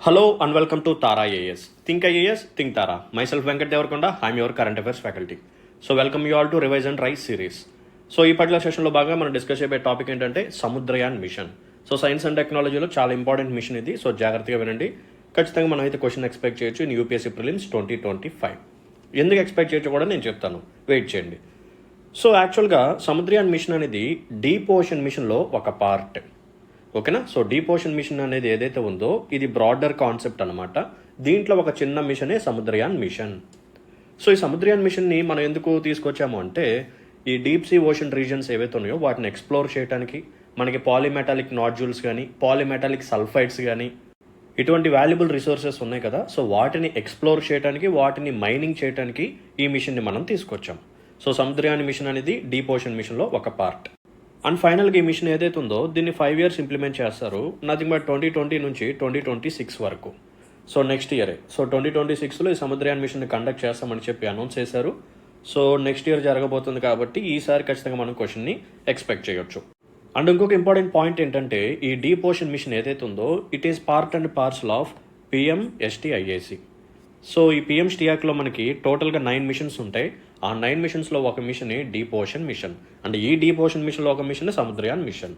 Hello and welcome to Tara AS. Think IAS, Think Tara. Myself Venkat Devarkonda, I'm your current affairs faculty. So welcome you all to Revise and Rise series. So ఈ particular సెషన్లో బాగా మనం discuss చేయబోయే topic ఏంటంటే Samudrayaan mission. So science and టెక్నాలజీలో చాలా important machine ఇది. So జాగ్రత్తగా వినండి. ఖచ్చితంగా మనం అయితే క్వశ్చన్ ఎక్స్పెక్ట్ చేయొచ్చు ఇన్ యూపీఎస్సీ ప్రిలిమ్స్ 2025. ఎందుకు ఎక్స్పెక్ట్ చేయొచ్చు కూడా నేను చెప్తాను, వెయిట్ చేయండి. సో యాక్చువల్గా సముద్రయాన్ మిషన్ అనేది డీప్ ఓషన్ మిషన్లో ఒక పార్ట్. ఓకేనా? సో డీప్ ఓషన్ మిషన్ అనేది ఏదైతే ఉందో ఇది బ్రాడర్ కాన్సెప్ట్ అనమాట. దీంట్లో ఒక చిన్న మిషనే సముద్రయాన్ మిషన్. సో ఈ సముద్రయాన్ మిషన్ని మనం ఎందుకు తీసుకొచ్చాము అంటే ఈ డీప్ సీ ఓషన్ రీజన్స్ ఏవైతే ఉన్నాయో వాటిని ఎక్స్ప్లోర్ చేయడానికి, మనకి పాలిమెటాలిక్ నాడ్యూల్స్ కానీ పాలిమెటాలిక్ సల్ఫైడ్స్ కానీ ఇటువంటి వాల్యుబుల్ రిసోర్సెస్ ఉన్నాయి కదా, సో వాటిని ఎక్స్ప్లోర్ చేయడానికి, వాటిని మైనింగ్ చేయడానికి ఈ మిషన్ని మనం తీసుకొచ్చాం. సో సముద్రయాన్ మిషన్ అనేది డీప్ ఓషన్ మిషన్లో ఒక పార్ట్. అండ్ ఫైనల్గా ఈ మిషన్ ఏదైతే ఉందో దీన్ని 5 years ఇంప్లిమెంట్ చేస్తారు. నథింగ్ బట్ 2020 నుంచి 2026 వరకు. సో నెక్స్ట్ ఇయరే. సో 2026లో ఈ సముద్రయాన్ మిషన్ని కండక్ట్ చేస్తామని చెప్పి అనౌన్స్ చేశారు. సో నెక్స్ట్ ఇయర్ జరగబోతుంది కాబట్టి ఈసారి ఖచ్చితంగా మనం క్వశ్చన్ని ఎక్స్పెక్ట్ చేయొచ్చు. అండ్ ఇంకొక ఇంపార్టెంట్ పాయింట్ ఏంటంటే ఈ డీప్ ఓషన్ మిషన్ ఏదైతే ఉందో it is part and parcel of PMSTIAC. So ఈ PMSTIACలో మనకి టోటల్గా 9 మిషన్స్ ఉంటాయి. ఆ 9 మిషన్స్లో ఒక mission deep ocean mission. And ఈ డీప్ ఓషన్ మిషన్లో ఒక mission Samudrayaan mission.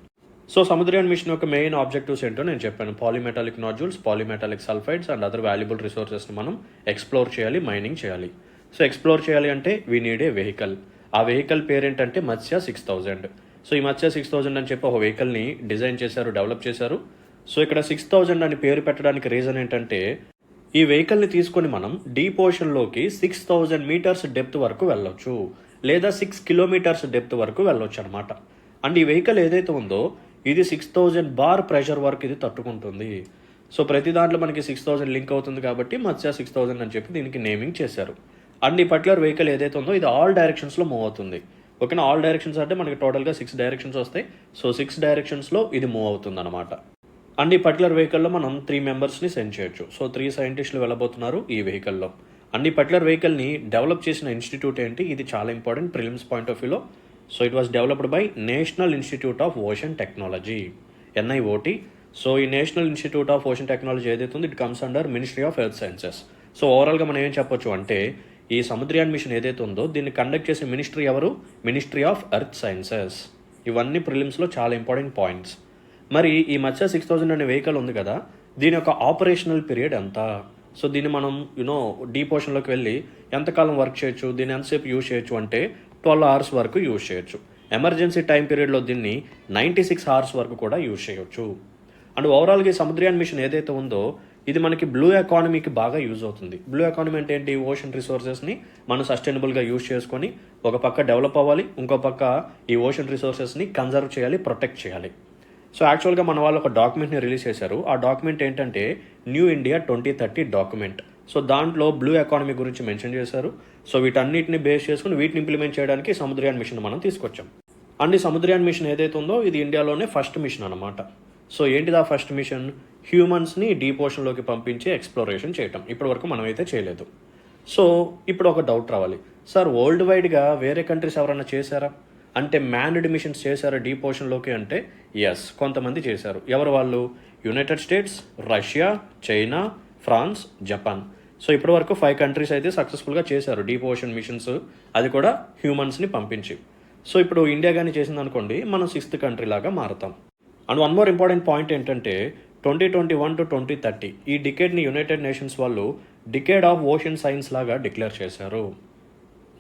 So Samudrayaan mission యొక్క మెయిన్ ఆబ్జెక్టివ్స్ ఏంటో నేను చెప్పాను. Polymetallic nodules, polymetallic sulphides and other valuable రిసోర్సెస్ని మనం ఎక్స్ప్లోర్ చేయాలి, మైనింగ్ చేయాలి. సో ఎక్స్ప్లోర్ చేయాలి అంటే వీ నీడ్ ఏ వెహికల్. ఆ వెహికల్ పేరేంటంటే మత్స్య 6000. సో ఈ మత్స్య 6000 అని చెప్పి ఒక వెహికల్ని డిజైన్ చేశారు, డెవలప్ చేశారు. సో ఇక్కడ 6000 అని పేరు పెట్టడానికి రీజన్ ఏంటంటే ఈ వెహికల్ని తీసుకొని మనం డీప్ ఓషన్లోకి 6000 meters డెప్త్ వరకు వెళ్ళొచ్చు, లేదా 6 kilometers డెప్త్ వరకు వెళ్ళొచ్చు అనమాట. అండ్ ఈ వెహికల్ ఏదైతే ఉందో ఇది 6000 bar ప్రెషర్ వరకు ఇది తట్టుకుంటుంది. సో ప్రతి దాంట్లో మనకి 6000 లింక్ అవుతుంది కాబట్టి మత్స్య 6000 అని చెప్పి దీనికి నేమింగ్ చేశారు. అండ్ ఈ పర్టికులర్ వెహికల్ ఏదైతే ఉందో ఇది ఆల్ డైరెక్షన్స్లో మూవ్ అవుతుంది. ఓకేనా? ఆల్ డైరెక్షన్స్ అంటే మనకి టోటల్గా 6 directions వస్తాయి. సో 6 directionsలో ఇది మూవ్ అవుతుంది అనమాట. అండ్ ఈ పర్టికులర్ వెహికల్లో మనం 3 members సెండ్ చేయొచ్చు. సో 3 scientists వెళ్ళబోతున్నారు ఈ వెహికల్లో. అండ్ ఈ పర్టికులర్ వెహికల్ని డెవలప్ చేసిన ఇన్స్టిట్యూట్ ఏంటి, ఇది చాలా ఇంపార్టెంట్ ప్రిలిమ్స్ పాయింట్ ఆఫ్ వ్యూలో. So it was developed by National Institute of Ocean Technology, NIOT. So ఈ National Institute of Ocean Technology ఏదైతే ఉంది it comes under Ministry of Earth Sciences. So ఓవరాల్గా మనం ఏం చెప్పొచ్చు అంటే ఈ సముద్రయాన్ మిషన్ ఏదైతే ఉందో దీన్ని కండక్ట్ చేసే మినిస్ట్రీ ఎవరు? Ministry of Earth sciences. ఇవన్నీ ప్రిలిమ్స్లో చాలా ఇంపార్టెంట్ పాయింట్స్. మరి ఈ మత్స్య 6000 అనే వెహికల్ ఉంది కదా, దీని యొక్క ఆపరేషనల్ పీరియడ్ ఎంత? సో దీన్ని మనం డీప్ ఓషన్లోకి వెళ్ళి ఎంతకాలం వర్క్ చేయొచ్చు, దీన్ని ఎంతసేపు యూజ్ చేయొచ్చు అంటే 12 hours వరకు యూజ్ చేయొచ్చు. ఎమర్జెన్సీ టైం పీరియడ్లో దీన్ని 96 hours వరకు కూడా యూజ్ చేయొచ్చు. అండ్ ఓవరాల్గా ఈ సముద్రయాన్ మిషన్ ఏదైతే ఉందో ఇది మనకి బ్లూ ఎకానమీకి బాగా యూజ్ అవుతుంది. బ్లూ ఎకానమీ అంటే ఏంటి? ఓషన్ రిసోర్సెస్ని మనం సస్టైనబుల్గా యూజ్ చేసుకొని ఒక పక్క డెవలప్ అవ్వాలి, ఇంకో పక్క ఈ ఓషన్ రిసోర్సెస్ని కన్జర్వ్ చేయాలి, ప్రొటెక్ట్ చేయాలి. సో యాక్చువల్గా మన వాళ్ళు ఒక డాక్యుమెంట్ని రిలీజ్ చేశారు. ఆ డాక్యుమెంట్ ఏంటంటే న్యూ ఇండియా 2030 డాక్యుమెంట్. సో దాంట్లో బ్లూ ఎకానమీ గురించి మెన్షన్ చేశారు. సో వీటన్నిటిని బేస్ చేసుకుని వీటిని ఇంప్లిమెంట్ చేయడానికి సముద్రయాన్ మిషన్ మనం తీసుకొచ్చాం. అండ్ ఈ సముద్రయాన్ మిషన్ ఏదైతే ఉందో ఇది ఇండియాలోనే ఫస్ట్ మిషన్ అనమాట. సో ఏంటిది ఆ ఫస్ట్ మిషన్? హ్యూమన్స్ని డీప్ ఓషన్లోకి పంపించి ఎక్స్ప్లోరేషన్ చేయటం. ఇప్పటి వరకు మనమైతే చేయలేదు. సో ఇప్పుడు ఒక డౌట్ రావాలి, సార్ వరల్డ్ వైడ్గా వేరే కంట్రీస్ ఎవరైనా చేశారా అంటే మ్యాన్డ్ మిషన్స్ చేశారా డీప్ ఓషన్లోకి అంటే ఎస్, కొంతమంది చేశారు. ఎవరు వాళ్ళు? United States, Russia, China, France, Japan. So ఇప్పటి వరకు 5 countries అయితే సక్సెస్ఫుల్గా చేశారు డీప్ ఓషన్ మిషన్స్, అది కూడా హ్యూమన్స్ని పంపించి. సో ఇప్పుడు ఇండియా కానీ చేసింది అనుకోండి మనం 6th country లాగా మారుతాం. And one more important point ఏంటంటే 2021 to 2030 ఈ డికేడ్ని యునైటెడ్ నేషన్స్ వాళ్ళు డికేడ్ ఆఫ్ ఓషన్ సైన్స్ లాగా డిక్లేర్ చేశారు.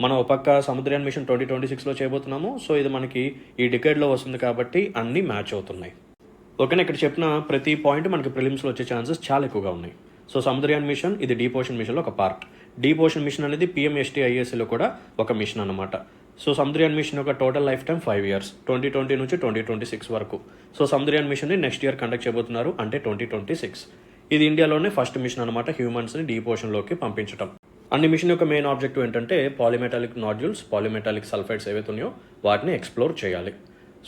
మనం ఒక పక్క సముద్రయాన్ మిషన్ 2026లో చేయబోతున్నాము. సో ఇది మనకి ఈ డికేడ్లో వస్తుంది కాబట్టి అన్నీ మ్యాచ్ అవుతున్నాయి. ఓకేనా? ఇక్కడ చెప్పిన ప్రతి పాయింట్ మనకి ప్రిలిమ్స్లో వచ్చే ఛాన్సెస్ చాలా ఎక్కువగా ఉన్నాయి. సో సముద్రయాన్ మిషన్ ఇది డీప్ ఓషన్ మిషన్లో ఒక పార్ట్. డీప్ ఓషన్ మిషన్ అనేది PMSTIACలో కూడా ఒక మిషన్ అనమాట. సో సముద్రయాన్ మిషన్ యొక్క టోటల్ లైఫ్ టైం 5 years, 2020 నుంచి 2026 వరకు. సో సముద్రయాన్ మిషన్ని నెక్స్ట్ ఇయర్ కండక్ట్ చేయబోతున్నారు అంటే 2026. ఇది ఇండియాలోనే ఫస్ట్ మిషన్ అనమాట, హ్యూమన్స్ని డీప్ ఓషన్లోకి పంపించడం. అండ్ మిషన్ యొక్క మెయిన్ ఆబ్జెక్టివ్ ఏంటంటే పాలిమెటాలిక్ నాడ్యూల్స్, పాలిమెటాలిక్ సల్ఫైడ్స్ ఏవైతే ఉన్నాయో వాటిని ఎక్స్ప్లోర్ చేయాలి.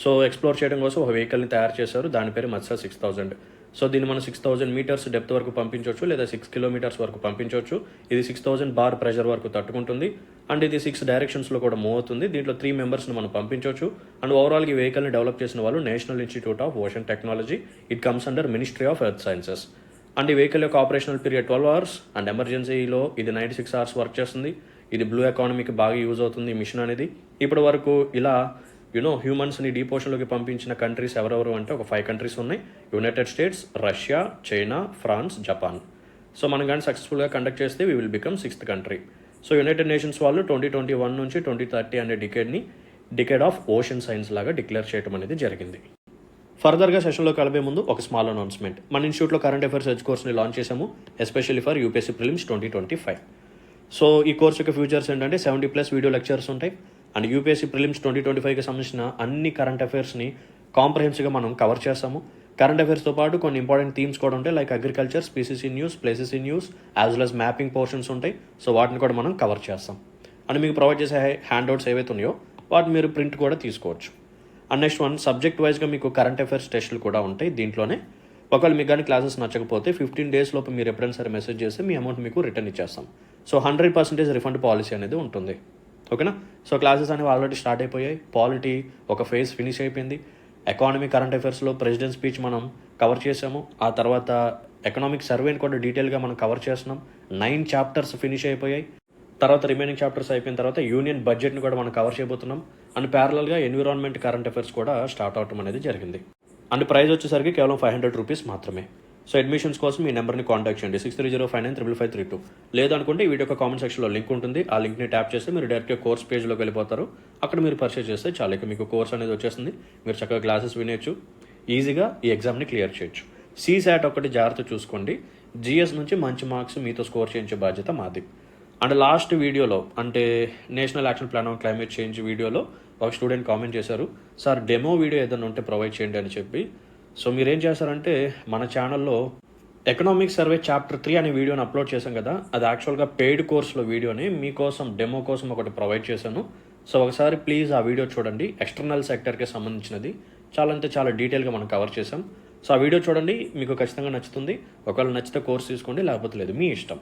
సో ఎక్స్ప్లోర్ చేయడం కోసం ఒక వెహికల్ని తయారు చేశారు, దాని పేరు మత్స్య 6000. సో దీన్ని మనం 6000 meters డెప్త్ వరకు పంపించవచ్చు, లేదా 6 kilometers వరకు పంపించవచ్చు. ఇది 6000 bar ప్రెషర్ వరకు తట్టుకుంటుంది. అండ్ ఇది 6 directionsలో కూడా మూవ్ అవుతుంది. దీంట్లో 3 members మనం పంపించవచ్చు. అండ్ ఓవరాల్గా ఈ వెహికల్ని డెవలప్ చేసిన వాళ్ళు national Institute of Ocean technology. It comes under Ministry of Earth sciences. And ఈ వెహికల్ యొక్క ఆపరేషనల్ పీరియడ్ 12 అవర్స్ అండ్ ఎమర్జెన్సీలో ఇది 96 అవర్స్ వర్క్ చేస్తుంది. ఇది బ్లూ ఎకానమీకి బాగా యూజ్ అవుతుంది ఈ మిషన్ అనేది. ఇప్పటి వరకు ఇలా హ్యూమన్స్ని డీప్ ఓషన్లోకి పంపించిన కంట్రీస్ ఎవరెవరు అంటే ఒక 5 కంట్రీస్ ఉన్నాయి. United States, Russia, China, France, Japan. So మనం కానీ సక్సెస్ఫుల్గా కండక్ట్ చేస్తే we will become 6th country. So United Nations వాళ్ళు 2021 నుంచి 2030 అనే డికేడ్ ఆఫ్ ఓషన్ సైన్స్ లాగా డిక్లేర్ చేయడం అనేది జరిగింది. ఫర్దర్గా సెషన్లో కలిపే ముందు ఒక స్మాల్ అనౌన్స్మెంట్. మన ఇన్స్టిట్యూట్లో కరెంట్ అఫైర్స్ ఎడ్జ్ కోర్స్ని లాంచ్ చేసాము, especially for UPSC prelims 2025. So ఈ కోర్స్ యొక్క ఫ్యూచర్స్ ఏంటంటే 70+ వీడియో లెక్చర్స్ ఉంటాయి అండ్ యూపీఎస్సీ ప్రిలిమ్స్ 2025కి సంబంధించిన అన్ని కరెంట్ అఫైర్స్ని కాంప్రహెన్సివ్గా మనం కవర్ చేస్తాము. కరెంట్ అఫైర్స్తో పాటు కొన్ని ఇంపార్టెంట్ థీమ్స్ కూడా ఉంటాయి, like agriculture, species in news, places in news, as well as mapping portions ఉంటాయి. సో వాటిని కూడా మనం కవర్ చేస్తాం. అండ్ మీకు ప్రొవైడ్ చేసే హ్యాండ్అవుట్స్ ఏవైతే ఉన్నాయో వాటిని మీరు ప్రింట్ కూడా తీసుకోవచ్చు. అండ్ నెక్స్ట్ వన్, సబ్జెక్ట్ వైజ్గా మీకు కరెంట్ అఫైర్స్ టెస్టులు కూడా ఉంటాయి దీంట్లోనే. ఒకవేళ మీకు కానీ క్లాసెస్ నచ్చకపోతే 15 days లోపు మీరు ఎప్పుడైనా సరే మెసేజ్ చేస్తే మీ అమౌంట్ మీకు రిటర్న్ ఇచ్చేస్తాం. సో 100% రిఫండ్ పాలసీ అనేది ఉంటుంది. ఓకేనా? సో క్లాసెస్ అనేవి ఆల్రెడీ స్టార్ట్ అయిపోయాయి. పాలిటీ ఒక ఫేజ్ ఫినిష్ అయిపోయింది. ఎకానమీ కరెంట్ అఫైర్స్లో ప్రెసిడెంట్ స్పీచ్ మనం కవర్ చేసాము. ఆ తర్వాత ఎకనామిక్ సర్వేని కూడా డీటెయిల్గా మనం కవర్ చేస్తున్నాం. 9 chapters ఫినిష్ అయిపోయాయి. తర్వాత రిమైనింగ్ చాప్టర్స్ అయిపోయిన తర్వాత యూనియన్ బడ్జెట్ని కూడా మనం కవర్ చేయబోతున్నాం. అండ్ ప్యారలల్గా ఎన్విరాన్మెంట్ కరెంట్ అఫైర్స్ కూడా స్టార్ట్ అవటం అనేది జరిగింది. అండ్ ప్రైస్ వచ్చేసరికి కేవలం 500 రూపీస్ మాత్రమే. సో అడ్మిషన్స్ కోసం ఈ నెంబర్ని కాంటాక్ట్ చేయండి, 6305955532. లేదనుకుంటే ఈ వీడియో యొక్క కామెంట్ సెక్షన్లో లింక్ ఉంటుంది. ఆ లింక్ని ట్యాప్ చేస్తే మీరు డైరెక్ట్గా కోర్స్ పేజ్లోకి వెళ్ళిపోతారు. అక్కడ మీరు పర్చేస్ చేస్తే చాలా, ఇక మీకు కోర్స్ అనేది వచ్చేస్తుంది. మీరు చక్కగా క్లాసెస్ వినేయచ్చు, ఈజీగా ఈ ఎగ్జామ్ని క్లియర్ చేయొచ్చు. CSAT ఒకటి జాగ్రత్త చూసుకోండి. GS నుంచి మంచి మార్క్స్ మీతో స్కోర్ చేయించే బాధ్యత మాది. అండ్ లాస్ట్ వీడియోలో అంటే national action plan on climate change వీడియోలో ఒక స్టూడెంట్ కామెంట్ చేశారు, సార్ డెమో వీడియో ఏదైనా ఉంటే ప్రొవైడ్ చేయండి అని చెప్పి. సో మీరేం చేస్తారంటే మన ఛానల్లో ఎకనామిక్ సర్వే చాప్టర్ 3 అనే వీడియోని అప్లోడ్ చేశాం కదా, అది యాక్చువల్గా పెయిడ్ కోర్స్లో వీడియోని మీకోసం డెమో కోసం ఒకటి ప్రొవైడ్ చేశాను. సో ఒకసారి ప్లీజ్ ఆ వీడియో చూడండి. ఎక్స్టర్నల్ సెక్టర్కి సంబంధించినది చాలా డీటెయిల్గా మనం కవర్ చేసాం. సో ఆ వీడియో చూడండి, మీకు ఖచ్చితంగా నచ్చుతుంది. ఒకవేళ నచ్చితే కోర్స్ తీసుకోండి, లేకపోతే లేదు, మీ ఇష్టం.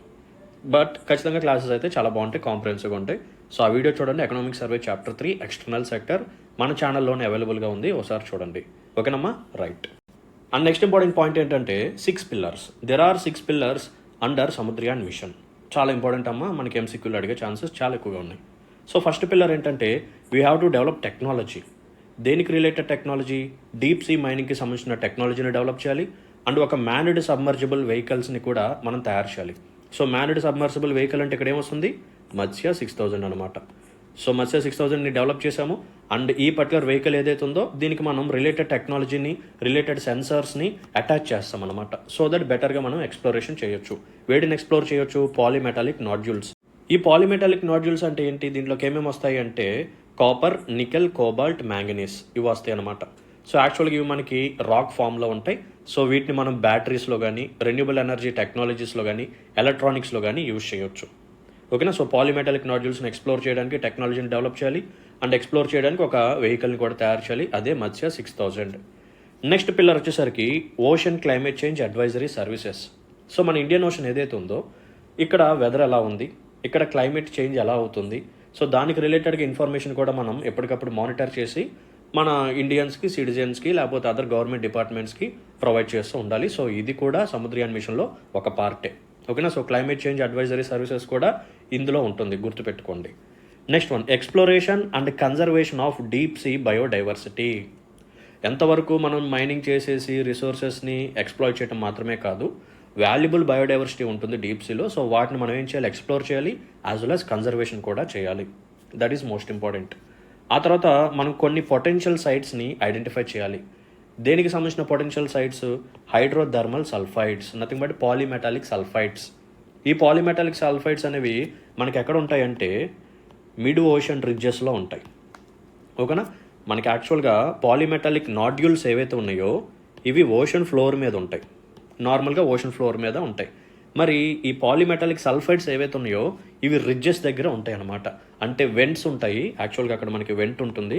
బట్ ఖచ్చితంగా క్లాసెస్ అయితే చాలా బాగుంటాయి, కాంప్రహెన్సివ్గా ఉంటాయి. సో ఆ వీడియో చూడండి. Economic survey chapter 3 external sector మన ఛానల్లోనే అవైలబుల్గా ఉంది, ఒకసారి చూడండి. ఓకేనమ్మా? Right. And next important point ఏంటంటే 6 pillars. There are 6 pillars under Samudrayaan mission. చాలా ఇంపార్టెంట్ అమ్మా, మనకి MCQలు అడిగే ఛాన్సెస్ చాలా ఎక్కువగా ఉన్నాయి. సో ఫస్ట్ పిల్లర్ ఏంటంటే we have to develop technology. దేనికి రిలేటెడ్ టెక్నాలజీ? డీప్ సీ మైనింగ్కి సంబంధించిన టెక్నాలజీని డెవలప్ చేయాలి. అండ్ ఒక మ్యాన్డ్ సబ్మర్జిబుల్ వెహికల్స్ని కూడా మనం తయారు చేయాలి. సో మ్యాన్డ్ సబ్మర్సిబుల్ వెహికల్ అంటే ఇక్కడ ఏమొస్తుంది? మత్స్య 6000 అనమాట. సో మత్స్య 6000ని డెవలప్ చేసాము. అండ్ ఈ పర్టికులర్ వెహికల్ ఏదైతే ఉందో దీనికి మనం రిలేటెడ్ టెక్నాలజీని, రిలేటెడ్ సెన్సర్స్ని అటాచ్ చేస్తాం అనమాట. సో దట్ బెటర్గా మనం ఎక్స్ప్లోరేషన్ చేయొచ్చు. వేడిని ఎక్స్ప్లోర్ చేయొచ్చు. Polymetallic nodules. ఈ పాలిమెటాలిక్ నాడ్యూల్స్ అంటే ఏంటి? దీంట్లోకి ఏమేమి వస్తాయి అంటే కాపర్, నికెల్, కోబాల్ట్, మ్యాంగనీస్ ఇవి వస్తాయి అనమాట. సో యాక్చువల్గా ఇవి మనకి రాక్ ఫామ్లో ఉంటాయి. సో వీటిని మనం బ్యాటరీస్లో కానీ, రెన్యూబుల్ ఎనర్జీ టెక్నాలజీస్లో కానీ, ఎలక్ట్రానిక్స్లో కానీ యూజ్ చేయొచ్చు. ఓకేనా? సో పాలిమెటాలిక్ నాడ్యూల్స్ని ఎక్స్ప్లోర్ చేయడానికి టెక్నాలజీని డెవలప్ చేయాలి. అండ్ ఎక్స్ప్లోర్ చేయడానికి ఒక వెహికల్ని కూడా తయారు చేయాలి, అదే మత్స్య 6000. నెక్స్ట్ పిల్లర్ వచ్చేసరికి ocean climate change advisory services. So మన ఇండియన్ ఓషన్ ఏదైతే ఉందో ఇక్కడ వెదర్ ఎలా ఉంది, ఇక్కడ క్లైమేట్ చేంజ్ ఎలా అవుతుంది, సో దానికి రిలేటెడ్గా ఇన్ఫర్మేషన్ కూడా మనం ఎప్పటికప్పుడు మానిటర్ చేసి మన ఇండియన్స్కి, సిటిజన్స్కి, లేకపోతే అదర్ గవర్నమెంట్ డిపార్ట్మెంట్స్కి ప్రొవైడ్ చేస్తూ ఉండాలి. సో ఇది కూడా సముద్రయాన్ మిషన్లో ఒక పార్టే. ఓకేనా? So climate change advisory services కూడా ఇందులో ఉంటుంది, గుర్తుపెట్టుకోండి. Next one, exploration and conservation of deep sea biodiversity. ఎంతవరకు మనం మైనింగ్ చేసేసి రిసోర్సెస్ని ఎక్స్ప్లోర్ చేయడం మాత్రమే కాదు, వాల్యుబుల్ బయోడైవర్సిటీ ఉంటుంది డీప్ సీలో. సో వాటిని మనం ఏం చేయాలి? ఎక్స్ప్లోర్ చేయాలి, యాజ్ వెల్ యాజ్ కన్జర్వేషన్ కూడా చేయాలి. That is most important. ఆ తర్వాత మనం కొన్ని పొటెన్షియల్ సైట్స్ని ఐడెంటిఫై చేయాలి. దేనికి సంబంధించిన potential sites? Hydrothermal sulphides, nothing but polymetallic sulphides. ఈ పాలిమెటాలిక్ సల్ఫైడ్స్ అనేవి మనకి ఎక్కడ ఉంటాయంటే మిడ్ ఓషన్ రిడ్జెస్లో ఉంటాయి. ఓకేనా? మనకి యాక్చువల్గా పాలిమెటాలిక్ నాడ్యూల్స్ ఏవైతే ఉన్నాయో ఇవి ఓషన్ ఫ్లోర్ మీద ఉంటాయి, నార్మల్గా ఓషన్ ఫ్లోర్ మీద ఉంటాయి. మరి ఈ పాలిమెటాలిక్ సల్ఫైడ్స్ ఏవైతే ఉన్నాయో ఇవి రిడ్జెస్ దగ్గర ఉంటాయి అన్నమాట. అంటే వెంట్స్ ఉంటాయి. యాక్చువల్గా అక్కడ మనకి వెంట్ ఉంటుంది,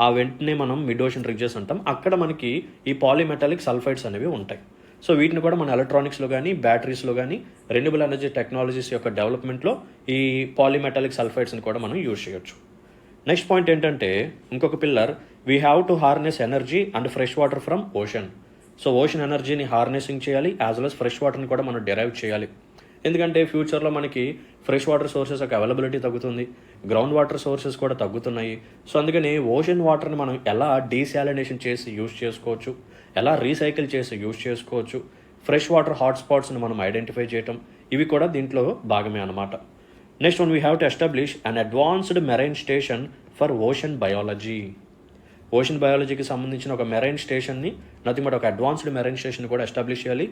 ఆ వెంట్ని మనం మిడ్ ఓషన్ రిడ్జెస్ అంటాం. అక్కడ మనకి ఈ పాలిమెటాలిక్ సల్ఫైడ్స్ అనేవి ఉంటాయి. సో వీటిని కూడా మన ఎలక్ట్రానిక్స్లో కానీ, బ్యాటరీస్లో కానీ, రెన్యూబుల్ ఎనర్జీ టెక్నాలజీస్ యొక్క డెవలప్మెంట్లో ఈ పాలిమెటాలిక్ సల్ఫైడ్స్ని కూడా మనం యూజ్ చేయొచ్చు. నెక్స్ట్ పాయింట్ ఏంటంటే ఇంకొక pillar, we have to harness energy and fresh water from ocean. So ocean ఎనర్జీని హార్నెసింగ్ చేయాలి, యాజ్ వెల్ as ఫ్రెష్ వాటర్ని కూడా మనం డెరైవ్ చేయాలి. ఎందుకంటే ఫ్యూచర్లో మనకి ఫ్రెష్ వాటర్ సోర్సెస్ యొక్క అవైలబిలిటీ తగ్గుతుంది, గ్రౌండ్ వాటర్ సోర్సెస్ కూడా తగ్గుతున్నాయి. సో అందుకని ఓషన్ వాటర్ని మనం ఎలా డీశాలినేషన్ చేసి యూజ్ చేసుకోవచ్చు, ఎలా రీసైకిల్ చేసి యూజ్ చేసుకోవచ్చు, ఫ్రెష్ వాటర్ హాట్స్పాట్స్ని మనం ఐడెంటిఫై చేయటం, ఇవి కూడా దీంట్లో భాగమే అన్నమాట. Next one, we have to establish an advanced marine station for ocean biology. Ocean బయాలజీకి సంబంధించిన ఒక మెరైన్ స్టేషన్ని, నథింగ్ బట్ ఒక అడ్వాన్స్డ్ మెరైన్ స్టేషన్ కూడా ఎస్టాబ్లిష్ చేయాలి.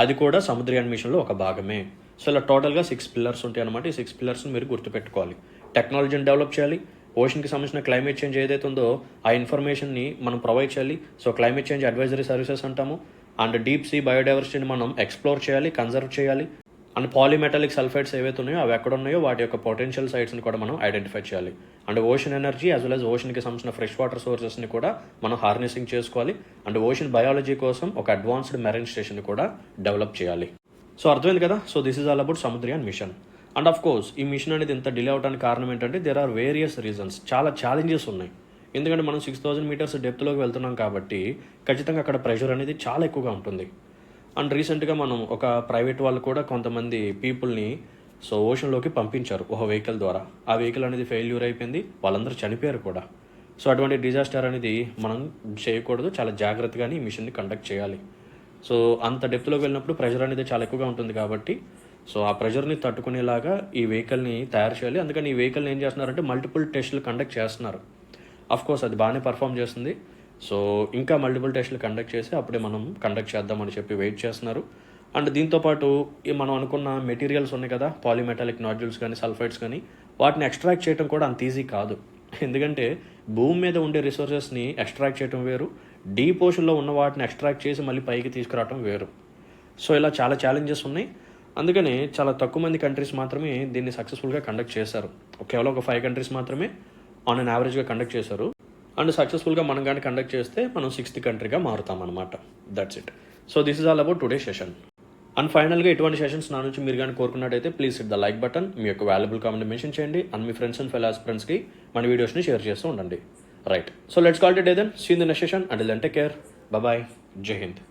అది కూడా సముద్రయాన్ మిషన్లో ఒక భాగమే. సో ఇలా టోటల్గా 6 పిల్లర్స్ ఉంటాయి అనమాట. ఈ 6 పిల్లర్స్ని మీరు గుర్తుపెట్టుకోవాలి. టెక్నాలజీని డెవలప్ చేయాలి, ఓషన్కి సంబంధించిన క్లైమేట్ చేంజ్ ఏదైతే ఉందో ఆ ఇన్ఫర్మేషన్ని మనం ప్రొవైడ్ చేయాలి. So climate change advisory services అంటాము. అండ్ డీప్ సీ బయోడైవర్సిటీని మనం ఎక్స్ప్లోర్ చేయాలి, కన్జర్వ్ చేయాలి. అండ్ పాలిమెటాలిక్ సల్ఫైడ్స్ ఏవైతే ఉన్నాయో అవి ఎక్కడ ఉన్నాయో వాటి యొక్క పొటెన్షియల్ సైట్స్ని కూడా మనం ఐడెంటిఫై చేయాలి. And ocean energy as well as ఓషన్కి సంబంధించిన ఫ్రెష్ వాటర్ సోర్సెస్ని కూడా మనం హార్నెసింగ్ చేసుకోవాలి. అండ్ ఓషన్ బయాలజీ కోసం ఒక అడ్వాన్స్డ్ మెరైన్ స్టేషన్ని కూడా డెవలప్ చేయాలి. సో అర్థమైంది కదా. So this is all about Samudrayaan mission. And of course ఈ మిషన్ అనేది ఇంత డిలే అవడానికి కారణం ఏంటంటే దేర్ ఆర్ వేరియస్ రీజన్స్. చాలా ఛాలెంజెస్ ఉన్నాయి. ఎందుకంటే మనం 6000 మీటర్స్ డెప్త్లోకి వెళ్తున్నాం కాబట్టి ఖచ్చితంగా అక్కడ ప్రెషర్ అనేది చాలా ఎక్కువగా ఉంటుంది. అండ్ రీసెంట్గా మనం ఒక ప్రైవేట్ వాళ్ళు కూడా కొంతమంది పీపుల్ని సో ఓషన్లోకి పంపించారు ఒక వెహికల్ ద్వారా. ఆ వెహికల్ అనేది ఫెయిల్యూర్ అయిపోయింది, వాళ్ళందరూ చనిపోయారు కూడా. సో అటువంటి డిజాస్టర్ అనేది మనం చేయకూడదు, చాలా జాగ్రత్తగానే ఈ మిషన్ని కండక్ట్ చేయాలి. సో అంత డెప్త్లోకి వెళ్ళినప్పుడు ప్రెషర్ అనేది చాలా ఎక్కువగా ఉంటుంది కాబట్టి సో ఆ ప్రెషర్ని తట్టుకునేలాగా ఈ వెహికల్ని తయారు చేయాలి. అందుకని ఈ వెహికల్ని ఏం చేస్తున్నారంటే మల్టిపుల్ టెస్టులు కండక్ట్ చేస్తున్నారు. కోర్స్ అది బాగానే పర్ఫామ్ చేస్తుంది. సో ఇంకా మల్టిపుల్ టెస్టులు కండక్ట్ చేసి అప్పుడే మనం కండక్ట్ చేద్దామని చెప్పి వెయిట్ చేస్తున్నారు. అండ్ దీంతోపాటు మనం అనుకున్న మెటీరియల్స్ ఉన్నాయి కదా, పాలిమెటాలిక్ నాడ్యూల్స్ కానీ సల్ఫైడ్స్ కానీ, వాటిని ఎక్స్ట్రాక్ట్ చేయడం కూడా అంత ఈజీ కాదు. ఎందుకంటే భూమి మీద ఉండే రిసోర్సెస్ని ఎక్స్ట్రాక్ట్ చేయడం వేరు, డీప్ ఓషన్లో ఉన్న వాటిని ఎక్స్ట్రాక్ట్ చేసి మళ్ళీ పైకి తీసుకురావడం వేరు. సో ఇలా చాలా ఛాలెంజెస్ ఉన్నాయి. అందుకని చాలా తక్కువ మంది కంట్రీస్ మాత్రమే దీన్ని సక్సెస్ఫుల్గా కండక్ట్ చేశారు. కేవలం ఒక 5 కంట్రీస్ మాత్రమే ఆన్ అన్ యావరేజ్గా కండక్ట్ చేశారు. అండ్ సక్సెస్ఫుల్గా మనం కానీ కండక్ట్ చేస్తే మనం 6th కంట్రీగా మారుతాం అనమాట. That's it. So this is all about today session. And ఫైనల్గా ఇటువంటి సెషన్స్ నా నుంచి మీరు కానీ కోరుకున్నట్టయితే please hit the like button, మీ యొక్క వాల్యుబుల్ కామెంట్ మెన్షన్ చేయండి. అండ్ మీ ఫ్రెండ్స్ అండ్ ఫెలో ఆస్పిరెంట్స్కి మన వీడియోస్ని షేర్ చేస్తూ ఉండండి. Right. So let's call it day then. See in the next session. Until then take care. Bye. జై హింద్.